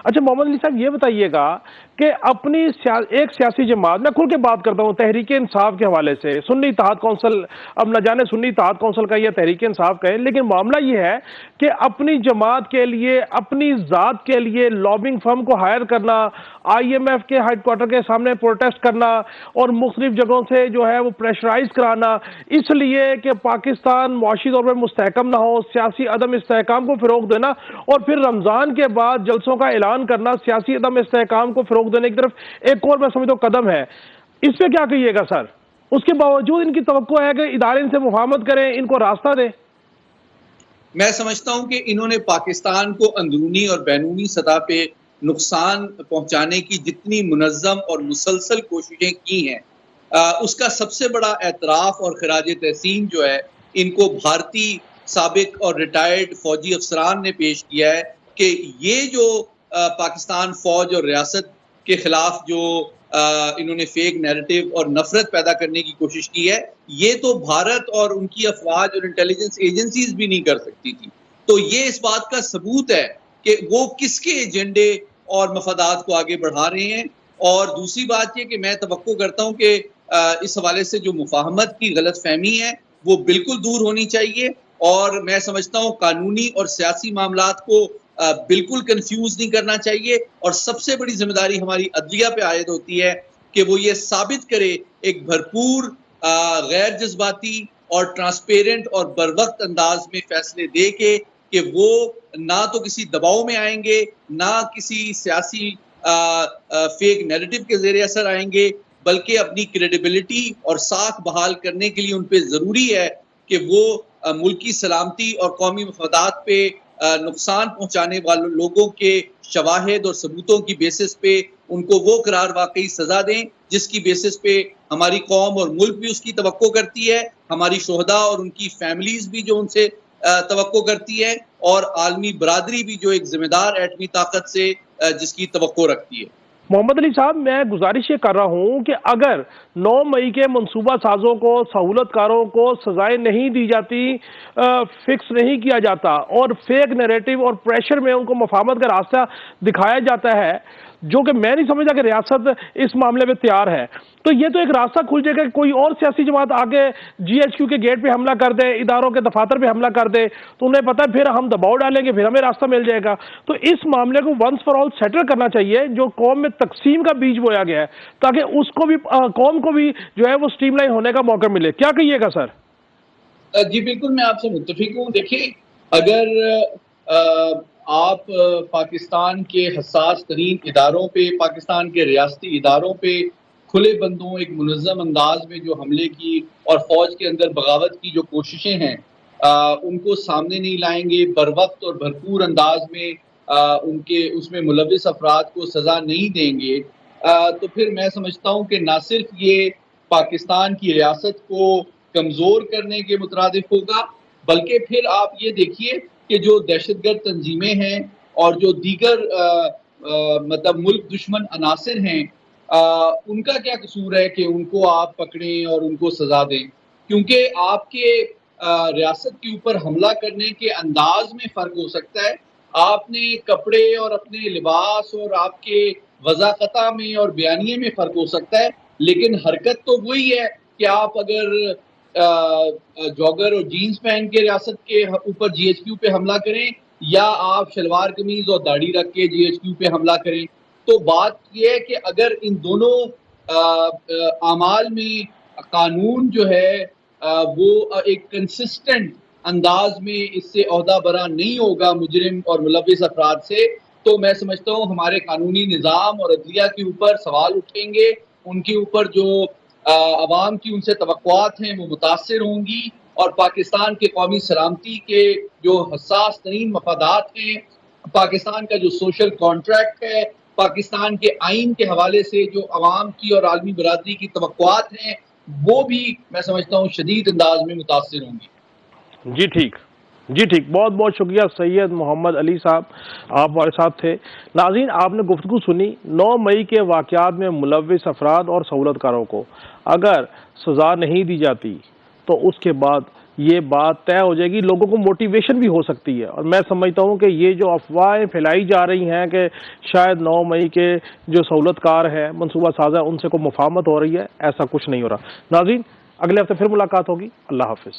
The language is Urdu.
اچھا محمد علی صاحب یہ بتائیے گا کہ اپنی ایک سیاسی جماعت، میں کھل کے بات کرتا ہوں تحریک انصاف کے حوالے سے، سنی اتحاد کونسل، اب نہ جانے سنی اتحاد کونسل کا یا تحریک انصاف کا ہے، لیکن معاملہ یہ ہے کہ اپنی جماعت کے لیے، اپنی ذات کے لیے لابنگ فرم کو ہائر کرنا، آئی ایم ایف کے ہیڈ کوارٹر کے سامنے پروٹیسٹ کرنا اور مختلف جگہوں سے جو ہے وہ پریشرائز کرانا، اس لیے کہ پاکستان معاشی طور پر مستحکم نہ ہو، سیاسی عدم استحکام کو فروغ دینا، اور پھر رمضان کے بعد جلسوں کا اعلان کرنا سیاسی عدم استحکام کو فروغ دینے کی طرف ایک اور میں سمجھتا ہوں قدم ہے۔ اس پہ کیا کہیے گا سر؟ اس کے باوجود ان کی توقع ہے کہ ادارے ان سے مفاہمت کریں، ان کو راستہ دیں۔ میں سمجھتا ہوں کہ انہوں نے پاکستان کو اندرونی اور بیرونی سطح پہ نقصان پہنچانے کی جتنی منظم اور مسلسل کوششیں کی ہیں، اس کا سب سے بڑا اعتراف اور خراج تحسین جو ہے ان کو بھارتی سابق اور ریٹائرڈ فوجی افسران نے پیش کیا ہے کہ یہ جو پاکستان فوج اور ریاست کے خلاف جو انہوں نے فیک نیریٹو اور نفرت پیدا کرنے کی کوشش کی ہے، یہ تو بھارت اور ان کی افواج اور انٹیلیجنس ایجنسیز بھی نہیں کر سکتی تھی۔ تو یہ اس بات کا ثبوت ہے کہ وہ کس کے ایجنڈے اور مفادات کو آگے بڑھا رہے ہیں۔ اور دوسری بات یہ کہ میں توقع کرتا ہوں کہ اس حوالے سے جو مفاہمت کی غلط فہمی ہے وہ بالکل دور ہونی چاہیے، اور میں سمجھتا ہوں قانونی اور سیاسی معاملات کو بالکل کنفیوز نہیں کرنا چاہیے، اور سب سے بڑی ذمہ داری ہماری عدلیہ پہ عائد ہوتی ہے کہ وہ یہ ثابت کرے ایک بھرپور غیر جذباتی اور ٹرانسپیرنٹ اور بروقت انداز میں فیصلے دے کے کہ وہ نہ تو کسی دباؤ میں آئیں گے، نہ کسی سیاسی فیک نیریٹو کے زیر اثر آئیں گے، بلکہ اپنی کریڈیبلٹی اور ساکھ بحال کرنے کے لیے ان پہ ضروری ہے کہ وہ ملکی سلامتی اور قومی مفادات پہ نقصان پہنچانے والے لوگوں کے شواہد اور ثبوتوں کی بیسس پہ ان کو وہ قرار واقعی سزا دیں جس کی بیسس پہ ہماری قوم اور ملک بھی اس کی توقع کرتی ہے، ہماری شہداء اور ان کی فیملیز بھی جو ان سے توقع کرتی ہے، اور عالمی برادری بھی جو ایک ذمہ دار ایٹمی طاقت سے جس کی توقع رکھتی ہے۔ محمد علی صاحب، میں گزارش یہ کر رہا ہوں کہ اگر 9 مئی کے منصوبہ سازوں کو، سہولت کاروں کو سزائیں نہیں دی جاتی، فکس نہیں کیا جاتا، اور فیک نیریٹو اور پریشر میں ان کو مفاہمت کا راستہ دکھایا جاتا ہے، جو کہ میں نہیں سمجھتا کہ ریاست اس معاملے میں تیار ہے، تو یہ تو ایک راستہ کھل جائے گا کہ کوئی اور سیاسی جماعت آگے جی ایچ کیو کے گیٹ پہ حملہ کر دے، اداروں کے دفاتر پہ حملہ کر دے، تو انہیں پتہ ہے پھر ہم دباؤ ڈالیں گے، پھر ہمیں راستہ مل جائے گا۔ تو اس معاملے کو ونس فار آل سیٹل کرنا چاہیے، جو قوم میں تقسیم کا بیج بویا گیا ہے، تاکہ اس کو بھی، قوم کو بھی جو ہے وہ سٹریم لائن ہونے کا موقع ملے۔ کیا کہیے گا سر؟ جی بالکل، میں آپ سے متفق ہوں۔ دیکھیں، اگر آپ پاکستان کے حساس ترین اداروں پہ، پاکستان کے ریاستی اداروں پہ کھلے بندوں ایک منظم انداز میں جو حملے کی اور فوج کے اندر بغاوت کی جو کوششیں ہیں ان کو سامنے نہیں لائیں گے، بروقت اور بھرپور انداز میں ان کے اس میں ملوث افراد کو سزا نہیں دیں گے، تو پھر میں سمجھتا ہوں کہ نہ صرف یہ پاکستان کی ریاست کو کمزور کرنے کے مترادف ہوگا، بلکہ پھر آپ یہ دیکھیے کہ جو دہشت گرد تنظیمیں ہیں اور جو دیگر مطلب ملک دشمن عناصر ہیں، ان کا کیا قصور ہے کہ ان کو آپ پکڑیں اور ان کو سزا دیں؟ کیونکہ آپ کے ریاست کے اوپر حملہ کرنے کے انداز میں فرق ہو سکتا ہے، آپ نے کپڑے اور اپنے لباس اور آپ کے وضاقتہ میں اور بیانیے میں فرق ہو سکتا ہے، لیکن حرکت تو وہی ہے کہ آپ اگر جاگر اور جینز پہن کے ریاست کے اوپر جی ایچ کیو پہ حملہ کریں، یا آپ شلوار قمیض اور داڑھی رکھ کے جی ایچ کیو پہ حملہ کریں۔ تو بات یہ ہے کہ اگر ان دونوں اعمال میں قانون جو ہے وہ ایک کنسسٹنٹ انداز میں اس سے عہدہ برا نہیں ہوگا مجرم اور ملوث افراد سے، تو میں سمجھتا ہوں ہمارے قانونی نظام اور عدلیہ کے اوپر سوال اٹھیں گے، ان کے اوپر جو عوام کی ان سے توقعات ہیں وہ متاثر ہوں گی، اور پاکستان کے قومی سلامتی کے جو حساس ترین مفادات ہیں، پاکستان کا جو سوشل کانٹریکٹ ہے، پاکستان کے آئین کے حوالے سے جو عوام کی اور عالمی برادری کی توقعات ہیں، وہ بھی میں سمجھتا ہوں شدید انداز میں متاثر ہوں گی۔ جی ٹھیک، جی ٹھیک، بہت بہت شکریہ سید محمد علی صاحب، آپ ہمارے ساتھ تھے۔ ناظرین، آپ نے گفتگو سنی 9 مئی کے واقعات میں ملوث افراد اور سہولت کاروں کو اگر سزا نہیں دی جاتی تو اس کے بعد یہ بات طے ہو جائے گی، لوگوں کو موٹیویشن بھی ہو سکتی ہے۔ اور میں سمجھتا ہوں کہ یہ جو افواہیں پھیلائی جا رہی ہیں کہ شاید 9 مئی کے جو سہولت کار ہے، منصوبہ ساز ہے، ان سے کوئی مفاہمت ہو رہی ہے، ایسا کچھ نہیں ہو رہا۔ ناظرین، اگلے ہفتے پھر ملاقات ہوگی۔ اللہ حافظ۔